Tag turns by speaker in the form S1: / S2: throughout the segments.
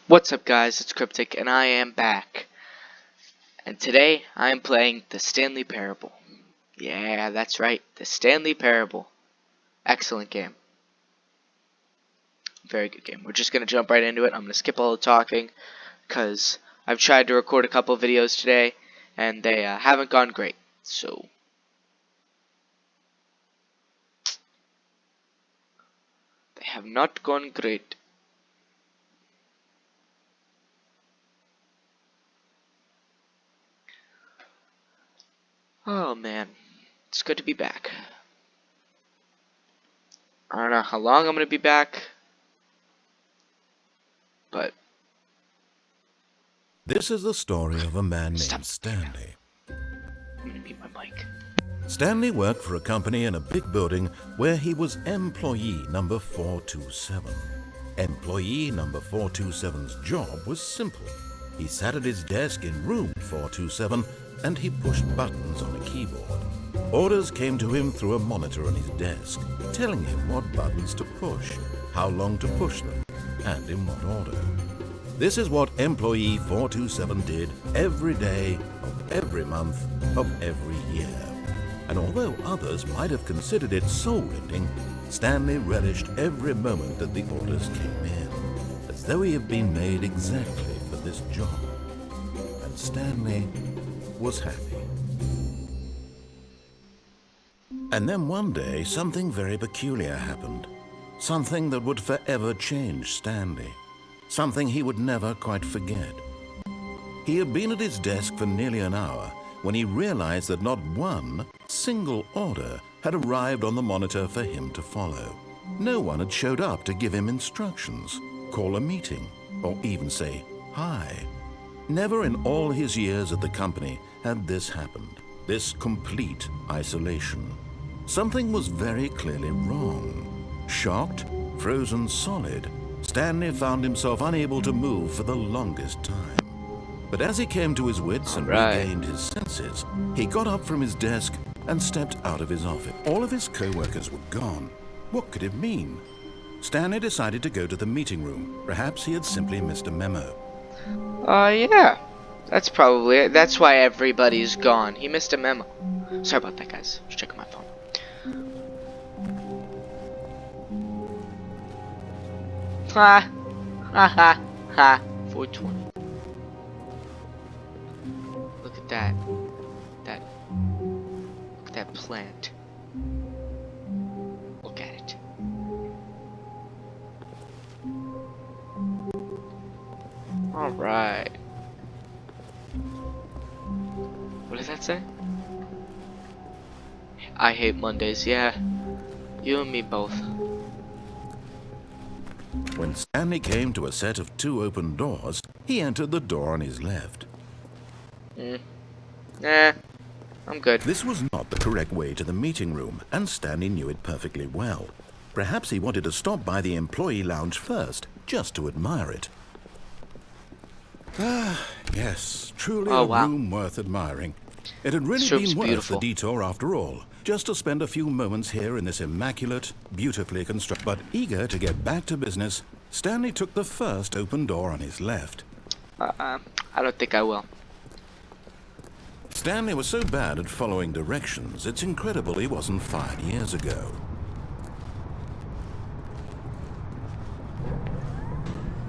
S1: What's up guys, it's Cryptic and I am back. And today I am playing the Stanley Parable. Yeah, that's right, the Stanley Parable. Excellent game. Very good game. We're just going to jump right into it. I'm going to skip all the talking because I've tried to record a couple videos today and they haven't gone great. So they have not gone great. Oh man, it's good to be back. I don't know how long I'm going to be back, but
S2: this is the story of a man named
S1: Stop.
S2: Stanley.
S1: I'm going to mute my mic.
S2: Stanley worked for a company in a big building where he was employee number 427. Employee number 427's job was simple. He sat at his desk in room 427 and he pushed buttons on a keyboard. Orders came to him through a monitor on his desk, telling him what buttons to push, how long to push them, and in what order. This is what employee 427 did every day of every month of every year. And although others might have considered it soul-rending, Stanley relished every moment that the orders came in, as though he had been made exactly for this job. And Stanley was happy. And then one day, something very peculiar happened. Something that would forever change Stanley. Something he would never quite forget. He had been at his desk for nearly an hour when he realized that not one single order had arrived on the monitor for him to follow. No one had showed up to give him instructions, call a meeting, or even say hi. Never in all his years at the company had this happened, this complete isolation. Something was very clearly wrong. Shocked, frozen solid, Stanley found himself unable to move for the longest time. But as he came to his wits and regained his senses, he got up from his desk and stepped out of his office. All of his co-workers were gone. What could it mean? Stanley decided to go to the meeting room. Perhaps he had simply missed a memo.
S1: Yeah. That's probably it. That's why everybody's gone. He missed a memo. Sorry about that, guys. Just checking my phone. Ha. Ha ha ha. 420. Look at that. Look at that plant. Look at it. Alright. What does that say? I hate Mondays, yeah. You and me both.
S2: When Stanley came to a set of 2 open doors, he entered the door on his left.
S1: Nah, I'm good.
S2: This was not the correct way to the meeting room, and Stanley knew it perfectly well. Perhaps he wanted to stop by the employee lounge first, just to admire it. Ah, yes, truly a room worth admiring. It had really been worth the detour after all, just to spend a few moments here in this immaculate, beautifully constructed. But eager to get back to business, Stanley took the first open door on his left.
S1: I don't think I will.
S2: Stanley was so bad at following directions, it's incredible he wasn't fired years ago.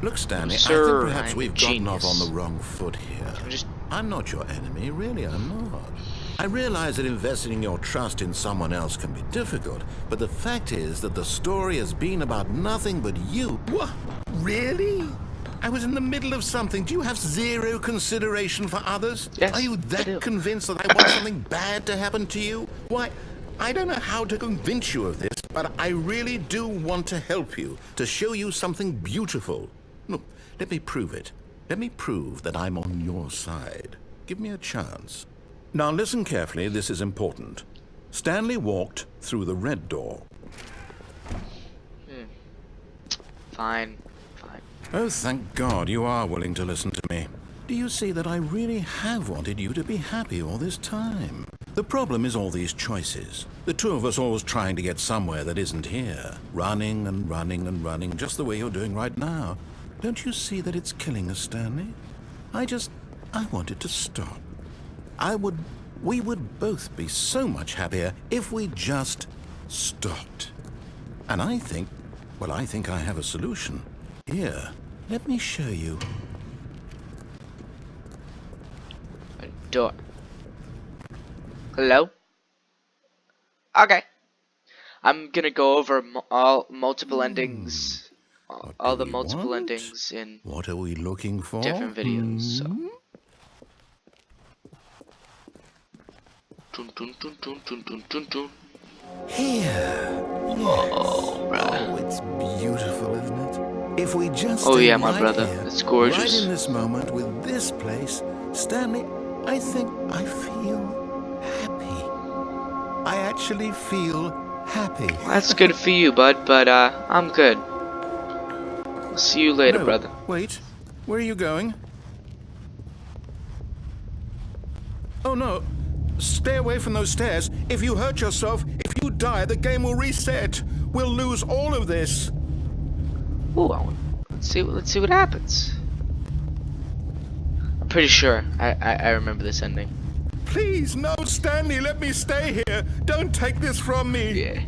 S2: Look, Stanley, I think perhaps we've gotten off on the wrong foot here. I'm not your enemy, really, I'm not. I realize that investing your trust in someone else can be difficult, but the fact is that the story has been about nothing but you. What? Really? I was in the middle of something. Do you have zero consideration for others?
S1: Yes,
S2: are you that convinced that I want something bad to happen to you? Why, I don't know how to convince you of this, but I really do want to help you, to show you something beautiful. Look, let me prove it. Let me prove that I'm on your side. Give me a chance. Now listen carefully, this is important. Stanley walked through the red door.
S1: Fine.
S2: Oh, thank God you are willing to listen to me. Do you see that I really have wanted you to be happy all this time? The problem is all these choices. The two of us always trying to get somewhere that isn't here. Running and running and running, just the way you're doing right now. Don't you see that it's killing us, Stanley? I want it to stop. We would both be so much happier if we just stopped. And I think I have a solution. Here, let me show you.
S1: A door. Hello? Okay. I'm gonna go over multiple endings. All the multiple endings in
S2: What are we looking for?
S1: different videos. So. Dun, dun, dun, dun, dun, dun, dun, dun.
S2: Here. Yes. Oh, it's beautiful, isn't it? If we just
S1: yeah,
S2: stay
S1: my
S2: right
S1: brother.
S2: here,
S1: It's gorgeous.
S2: right in this moment with this place, Stanley, I think I feel happy. I actually feel happy.
S1: That's good for you, bud, but I'm good. See you later,
S2: No,
S1: brother.
S2: Wait, where are you going? Oh no, stay away from those stairs. If you hurt yourself, if you die, the game will reset. We'll lose all of this.
S1: Ooh, let's see what happens. I'm pretty sure I remember this ending.
S2: Please, no, Stanley, let me stay here. Don't take this from me.
S1: Yeah.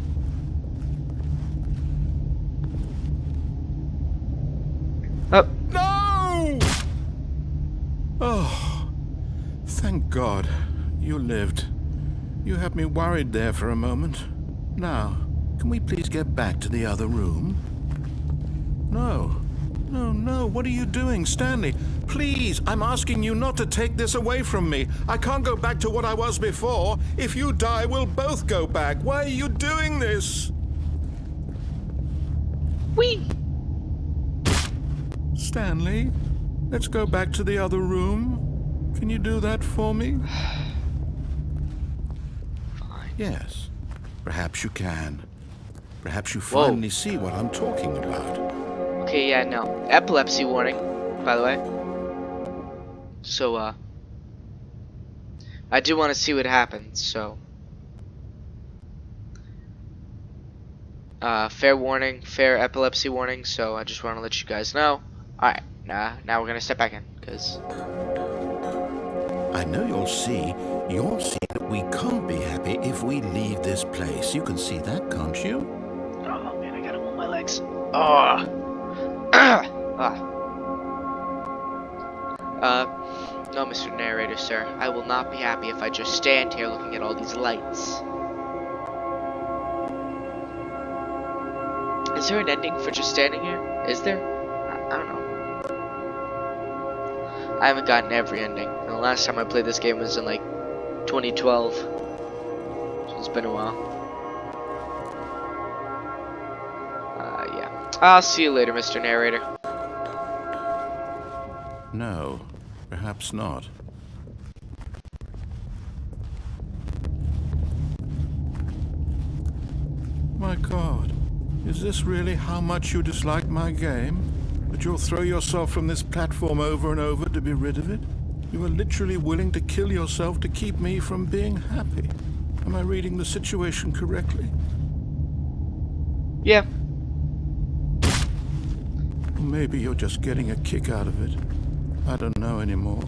S1: Oh.
S2: No! Oh, thank God you lived. You had me worried there for a moment. Now, can we please get back to the other room? No. No, what are you doing, Stanley? Please, I'm asking you not to take this away from me. I can't go back to what I was before. If you die, we'll both go back. Why are you doing this?
S1: Whee!
S2: Stanley, let's go back to the other room. Can you do that for me?
S1: Fine.
S2: Yes, perhaps you can. Perhaps you finally see what I'm talking about.
S1: Okay, yeah, no. Epilepsy warning, by the way. So, I do want to see what happens, so. Fair warning, fair epilepsy warning, so I just want to let you guys know. Alright, now we're gonna step back in, because.
S2: I know you'll see that we can't be happy if we leave this place. You can see that, can't you?
S1: Oh, man, I gotta move my legs. Oh. No, Mr. Narrator, sir. I will not be happy if I just stand here looking at all these lights. Is there an ending for just standing here? Is there? I don't know. I haven't gotten every ending. And the last time I played this game was in like 2012. So it's been a while. Yeah. I'll see you later, Mr. Narrator.
S2: No, perhaps not. My God, is this really how much you dislike my game? That you'll throw yourself from this platform over and over to be rid of it? You are literally willing to kill yourself to keep me from being happy. Am I reading the situation correctly?
S1: Yeah.
S2: Or maybe you're just getting a kick out of it. I don't know anymore.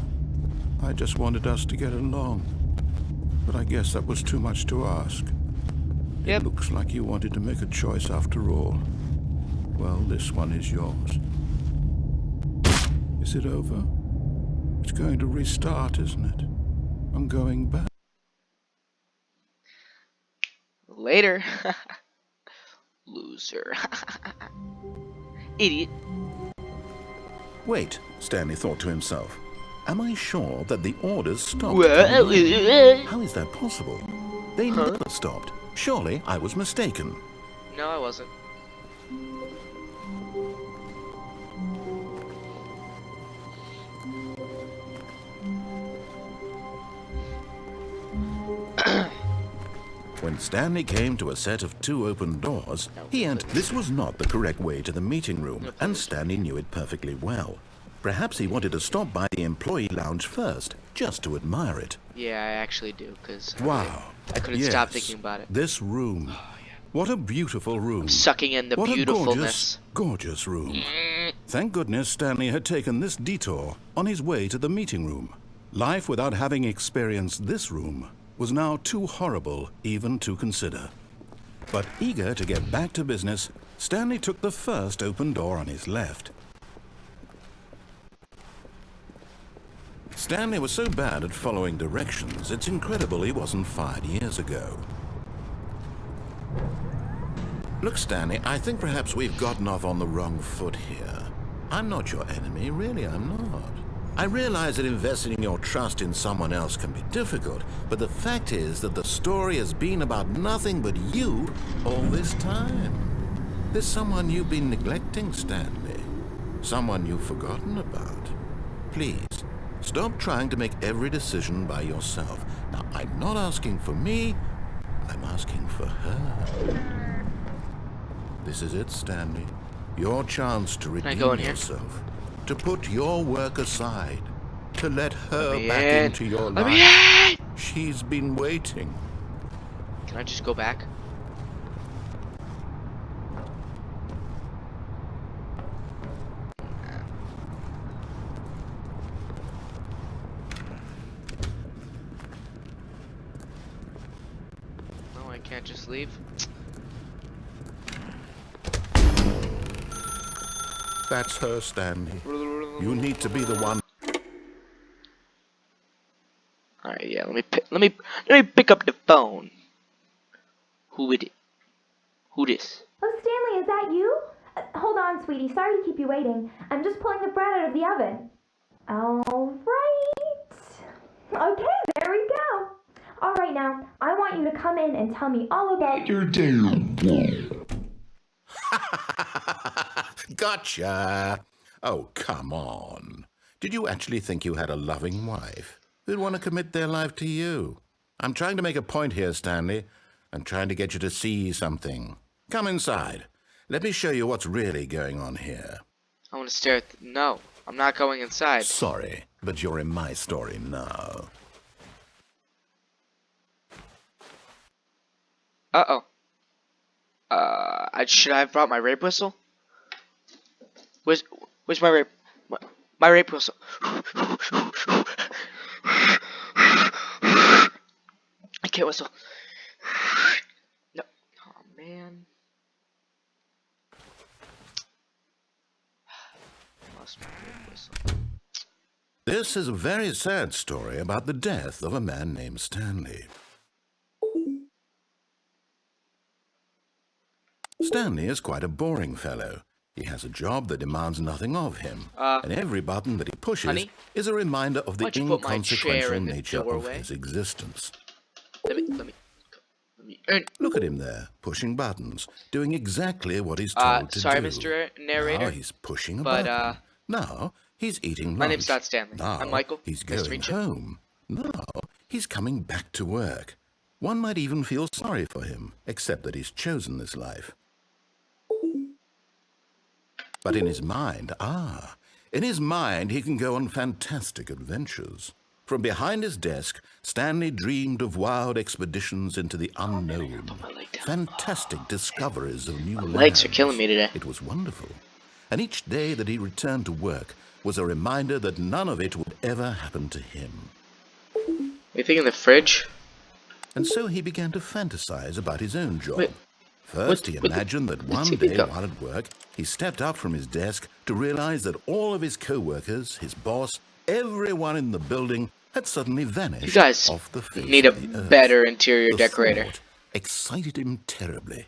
S2: I just wanted us to get along. But I guess that was too much to ask.
S1: Yep.
S2: It looks like you wanted to make a choice after all. Well, this one is yours. Is it over? It's going to restart, isn't it? I'm going back.
S1: Later. Loser. Idiot.
S2: Wait, Stanley thought to himself. Am I sure that the orders stopped? How is that possible? They never stopped. Surely I was mistaken.
S1: No, I wasn't.
S2: When Stanley came to a set of 2 open doors, he entered. This was not the correct way to the meeting room, and Stanley knew it perfectly well. Perhaps he wanted to stop by the employee lounge first, just to admire it.
S1: Yeah, I actually do, because
S2: Wow.
S1: I couldn't stop thinking about it.
S2: This room. What a beautiful room.
S1: I'm sucking in the
S2: What
S1: beautifulness.
S2: a gorgeous room. Thank goodness Stanley had taken this detour on his way to the meeting room. Life without having experienced this room was now too horrible even to consider. But eager to get back to business, Stanley took the first open door on his left. Stanley was so bad at following directions, it's incredible he wasn't fired years ago. Look, Stanley, I think perhaps we've gotten off on the wrong foot here. I'm not your enemy, really, I'm not. I realize that investing your trust in someone else can be difficult, but the fact is that the story has been about nothing but you all this time. There's someone you've been neglecting, Stanley. Someone you've forgotten about. Please, stop trying to make every decision by yourself. Now, I'm not asking for me, I'm asking for her. This is it, Stanley. Your chance to redeem yourself. To put your work aside. To let her back into your life. She's been waiting.
S1: Can I just go back? No, I can't just leave.
S2: That's her, Stanley. You need to be the one.
S1: All right, yeah. Let me pick up the phone. Who it? Who this?
S3: Oh, Stanley, is that you? Hold on, sweetie. Sorry to keep you waiting. I'm just pulling the bread out of the oven. All right. Okay, there we go. All right, now I want you to come in and tell me all about your day.
S2: Gotcha! Oh, come on. Did you actually think you had a loving wife who'd want to commit their life to you? I'm trying to make a point here, Stanley. I'm trying to get you to see something. Come inside. Let me show you what's really going on here.
S1: I want to stare at no, I'm not going inside.
S2: Sorry, but you're in my story now.
S1: Uh-oh. Should I have brought my rape whistle? Where's my rape whistle? I can't whistle. No. Oh man. Lost my rape whistle.
S2: This is a very sad story about the death of a man named Stanley. Stanley is quite a boring fellow. He has a job that demands nothing of him, and every button that he pushes is a reminder of the inconsequential nature of his existence.
S1: Let me
S2: Look at him there, pushing buttons, doing exactly what he's told to
S1: sorry,
S2: do.
S1: Mr. Narrator.
S2: Now he's pushing a button. Now he's eating lunch.
S1: My name's not Stanley.
S2: Now
S1: I'm Michael.
S2: He's
S1: Nice to
S2: going
S1: meet you.
S2: home. Now he's coming back to work. One might even feel sorry for him, except that he's chosen this life. But in his mind, he can go on fantastic adventures. From behind his desk, Stanley dreamed of wild expeditions into the unknown, fantastic discoveries of new lands.
S1: Legs are killing me today.
S2: It was wonderful. And each day that he returned to work was a reminder that none of it would ever happen to him.
S1: Anything in the fridge?
S2: And so he began to fantasize about his own job.
S1: Wait.
S2: First, he imagined that one day while at work, he stepped up from his desk to realize that all of his co-workers, his boss, everyone in the building had suddenly vanished.
S1: You guys
S2: off the face
S1: need a
S2: of the earth.
S1: better interior
S2: The
S1: decorator.
S2: thought excited him terribly.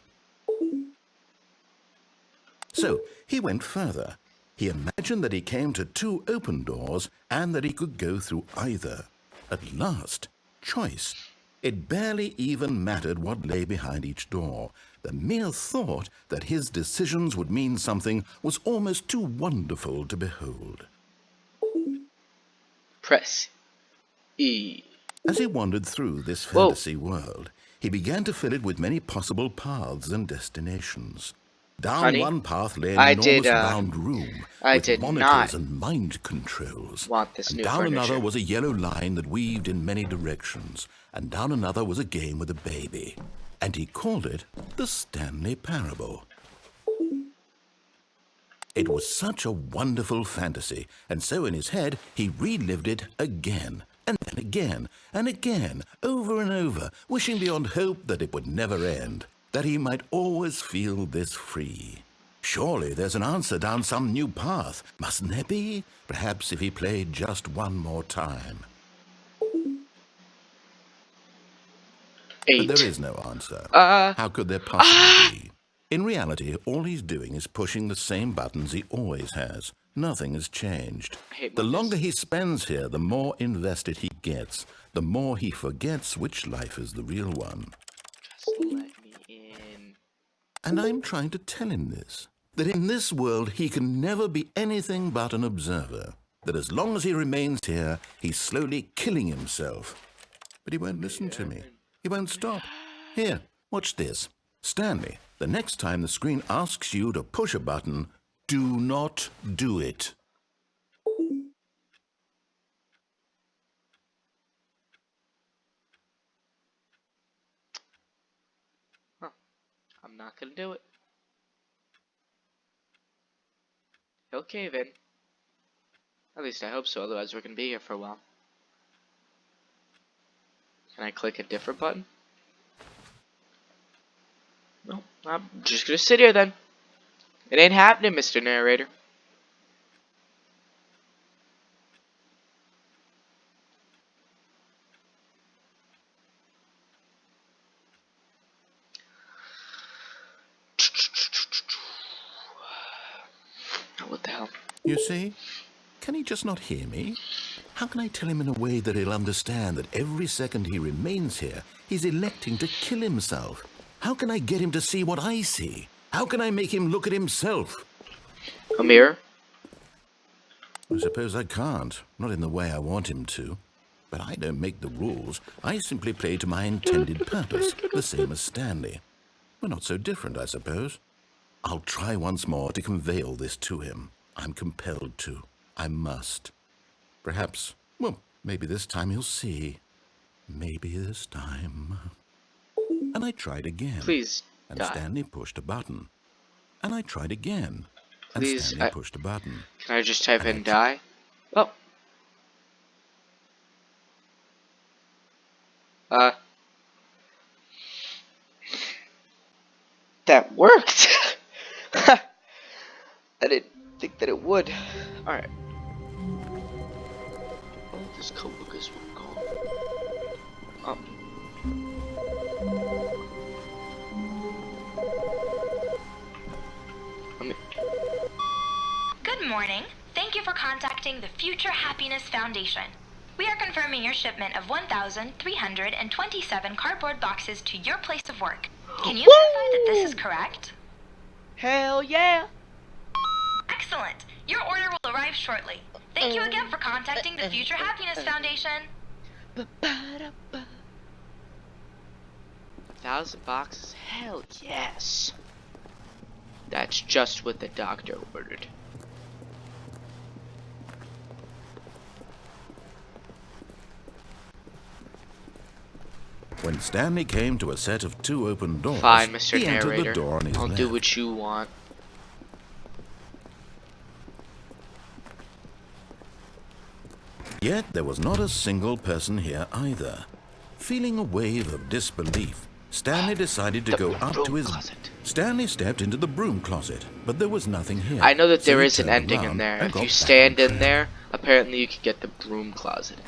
S2: So he went further. He imagined that he came to 2 open doors and that he could go through either. At last, choice. It barely even mattered what lay behind each door. The mere thought that his decisions would mean something was almost too wonderful to behold.
S1: Press E.
S2: As he wandered through this fantasy world, he began to fill it with many possible paths and destinations. Down one path lay an enormous round room with monitors and mind controls. And down another was a yellow line that weaved in many directions. And down another was a game with a baby. And he called it the Stanley Parable. It was such a wonderful fantasy, and so in his head he relived it again, and then again, and again, over and over, wishing beyond hope that it would never end, that he might always feel this free. Surely there's an answer down some new path, mustn't there be? Perhaps if he played just one more time. But
S1: 8.
S2: there is no answer.
S1: Uh.
S2: How could there possibly be? In reality, all he's doing is pushing the same buttons he always has. Nothing has changed.
S1: I hate
S2: The
S1: my
S2: longer
S1: business.
S2: he spends here, the more invested he gets, the more he forgets which life is the real one.
S1: Just let me in.
S2: And I'm trying to tell him this, that in this world he can never be anything but an observer, that as long as he remains here, he's slowly killing himself. But he won't listen to me. He won't stop. Here, watch this. Stanley, the next time the screen asks you to push a button, do not do it.
S1: Huh. I'm not gonna do it. He'll cave in. At least I hope so, otherwise we're gonna be here for a while. Can I click a different button? No, I'm just gonna sit here then. It ain't happening, Mr. Narrator. What the hell?
S2: You see? Can he just not hear me? How can I tell him in a way that he'll understand that every second he remains here, he's electing to kill himself? How can I get him to see what I see? How can I make him look at himself?
S1: A mirror?
S2: I suppose I can't, not in the way I want him to. But I don't make the rules. I simply play to my intended purpose, the same as Stanley. We're not so different, I suppose. I'll try once more to convey all this to him. I'm compelled to. I must. Perhaps, well, maybe this time he'll see. Maybe this time. And I tried again.
S1: Please
S2: And
S1: die.
S2: Stanley pushed a button. And I tried again.
S1: Please,
S2: And Stanley pushed a button.
S1: Can I just type in die? Oh. That worked! I didn't think that it would. Alright. Oh, this coworkers will go. Oh.
S4: Good morning. Thank you for contacting the Future Happiness Foundation. We are confirming your shipment of 1,327 cardboard boxes to your place of work. Can you verify that this is correct?
S1: Hell yeah!
S4: Excellent. Your order will arrive shortly. Thank you again for contacting the Future Happiness Foundation.
S1: 1,000 boxes? Hell yes! That's just what the doctor ordered.
S2: When Stanley came to a set of 2 open doors,
S1: Fine, Mr.
S2: he entered
S1: Narrator.
S2: the door on his
S1: I'll
S2: left.
S1: do what you want.
S2: Yet there was not a single person here either. Feeling a wave of disbelief, Stanley decided to
S1: The
S2: go up to
S1: broom
S2: his...
S1: closet.
S2: Stanley stepped into the broom closet, but there was nothing here.
S1: I know that
S2: So
S1: there
S2: he
S1: is an
S2: turned
S1: ending in
S2: around
S1: there.
S2: and
S1: If
S2: got
S1: you
S2: back
S1: stand
S2: on
S1: in
S2: track.
S1: there, apparently you can get the broom closet.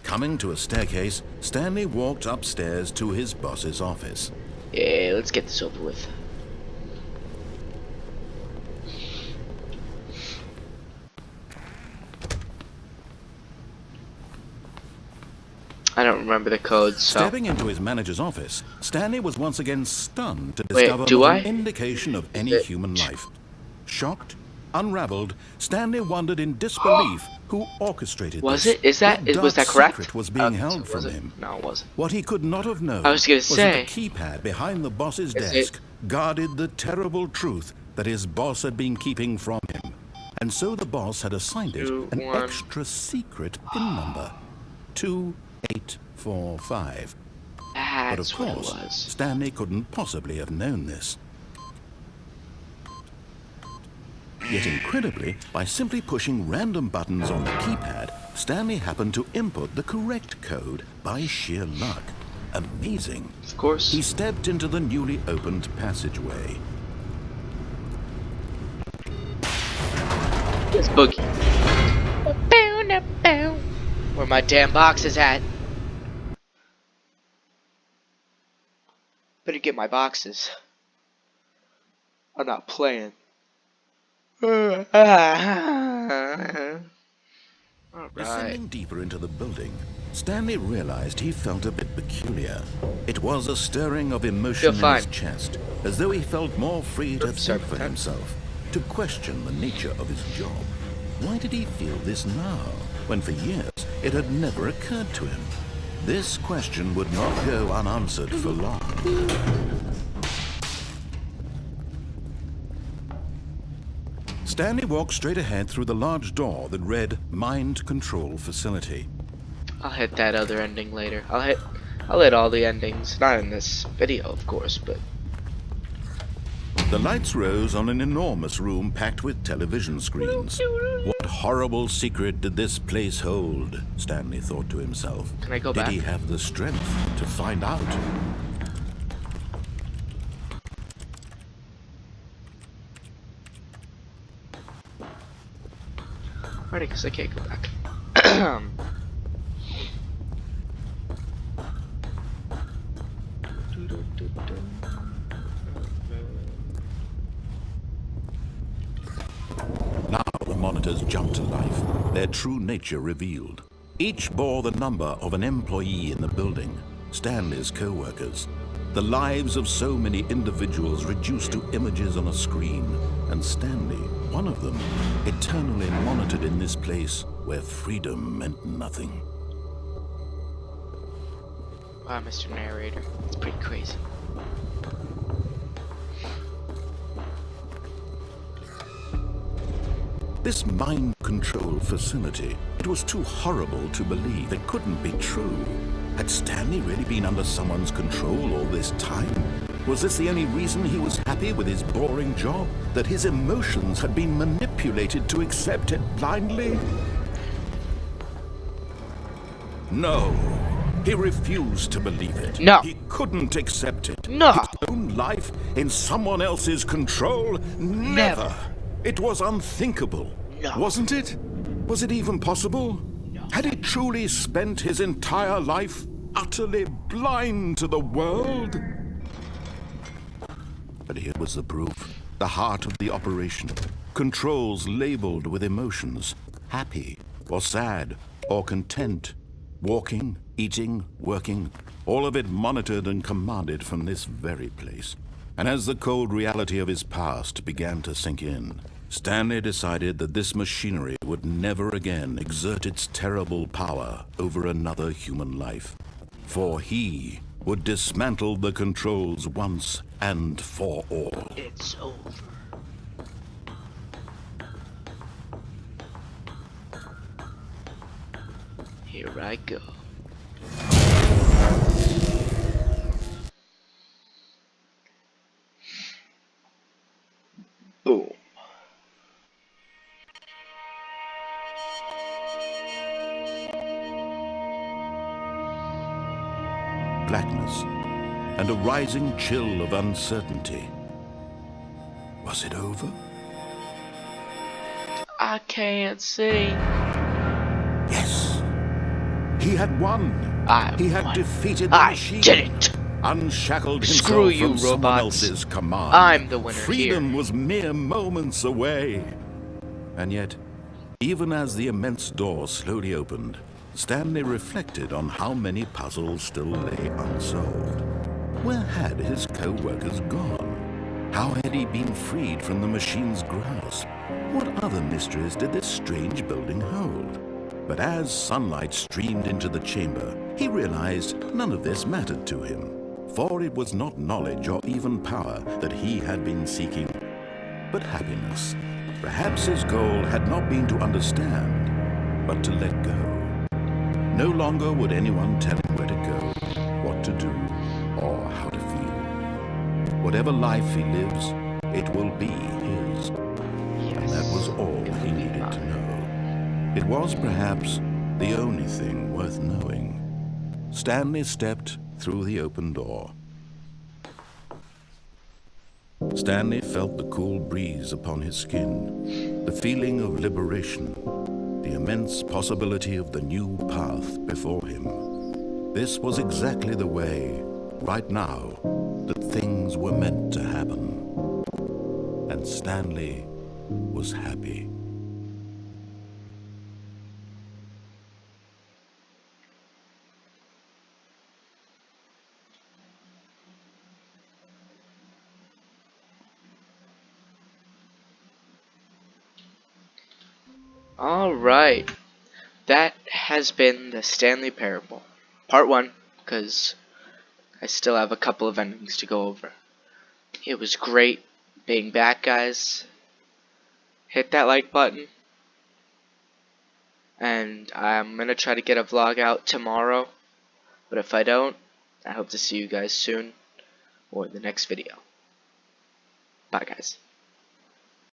S2: Coming to a staircase, Stanley walked upstairs to his boss's office.
S1: Yeah, let's get this over with. I don't remember the code, so...
S2: Stepping into his manager's office, Stanley was once again stunned to
S1: Wait,
S2: discover
S1: do
S2: not
S1: I?
S2: an indication of any
S1: it-
S2: human life. Shocked, unraveled, Stanley wondered in disbelief who orchestrated
S1: Was
S2: this.
S1: it? Is that-
S2: What
S1: was
S2: dark
S1: that correct?
S2: secret was being
S1: So
S2: held from
S1: was it?
S2: him?
S1: No, it wasn't.
S2: What he could not have known
S1: I was gonna
S2: that
S1: say.
S2: the keypad behind the boss's
S1: Is
S2: desk guarded the terrible truth that his boss had been keeping from him. And so the boss had assigned it
S1: 2,
S2: an
S1: 1.
S2: extra secret PIN number. 2845. But of
S1: That's what it
S2: course,
S1: was.
S2: Stanley couldn't possibly have known this. Yet incredibly, by simply pushing random buttons on the keypad, Stanley happened to input the correct code by sheer luck. Amazing.
S1: Of course.
S2: He stepped into the newly opened passageway.
S1: It's Boogie. Where my damn box is at. Better get my boxes. I'm not playing. Alright.
S2: Descending deeper into the building, Stanley realized he felt a bit peculiar. It was a stirring of emotion in his chest, as though he felt more free to think for himself, to question the nature of his job. Why did he feel this now, when for years it had never occurred to him? This question would not go unanswered for long. Stanley walked straight ahead through the large door that read Mind Control Facility.
S1: I'll hit that other ending later. I'll hit all the endings. Not in this video, of course, but...
S2: The lights rose on an enormous room packed with television screens. What horrible secret did this place hold? Stanley thought to himself.
S1: Can I go back?
S2: Did he have the strength to find out?
S1: Alrighty, because I can't go back.
S2: Now the monitors jumped to life, their true nature revealed. Each bore the number of an employee in the building, Stanley's co-workers. The lives of so many individuals reduced to images on a screen, and Stanley, one of them, eternally monitored in this place where freedom meant nothing.
S1: Wow, Mr. Narrator. It's pretty crazy.
S2: This mind control facility, it was too horrible to believe. It couldn't be true. Had Stanley really been under someone's control all this time? Was this the only reason he was happy with his boring job? That his emotions had been manipulated to accept it blindly? No. He refused to believe it.
S1: No.
S2: He couldn't accept it.
S1: No.
S2: His own life in someone else's control? Never. It was unthinkable.
S1: No.
S2: Wasn't it? Was it even possible?
S1: No.
S2: Had he truly spent his entire life utterly blind to the world? But here was the proof. The heart of the operation. Controls labeled with emotions. Happy, or sad, or content. Walking, eating, working. All of it monitored and commanded from this very place. And as the cold reality of his past began to sink in, Stanley decided that this machinery would never again exert its terrible power over another human life. For he would dismantle the controls once and for all.
S1: It's over. Here I go. Boom.
S2: Blackness and a rising chill of uncertainty. Was it over?
S1: I can't see.
S2: Yes. He had won. He had defeated the machine.
S1: I did it.
S2: Unshackled himself
S1: Screw you,
S2: from someone
S1: robots.
S2: else's command.
S1: I'm the winner
S2: Freedom
S1: here.
S2: was mere moments away. And yet, even as the immense door slowly opened, Stanley reflected on how many puzzles still lay unsolved. Where had his co-workers gone? How had he been freed from the machine's grasp? What other mysteries did this strange building hold? But as sunlight streamed into the chamber, he realized none of this mattered to him, for it was not knowledge or even power that he had been seeking, but happiness. Perhaps his goal had not been to understand, but to let go. No longer would anyone tell him where to go, what to do, or how to feel. Whatever life he lives, it will be his.
S1: Yes.
S2: And that It was perhaps the only thing worth knowing. Stanley stepped through the open door. Stanley felt the cool breeze upon his skin, the feeling of liberation, the immense possibility of the new path before him. This was exactly the way, right now, that things were meant to happen. And Stanley was happy.
S1: Alright, that has been the Stanley Parable. Part 1, because I still have a couple of endings to go over. It was great being back, guys. Hit that like button. And I'm going to try to get a vlog out tomorrow. But if I don't, I hope to see you guys soon or in the next video. Bye, guys.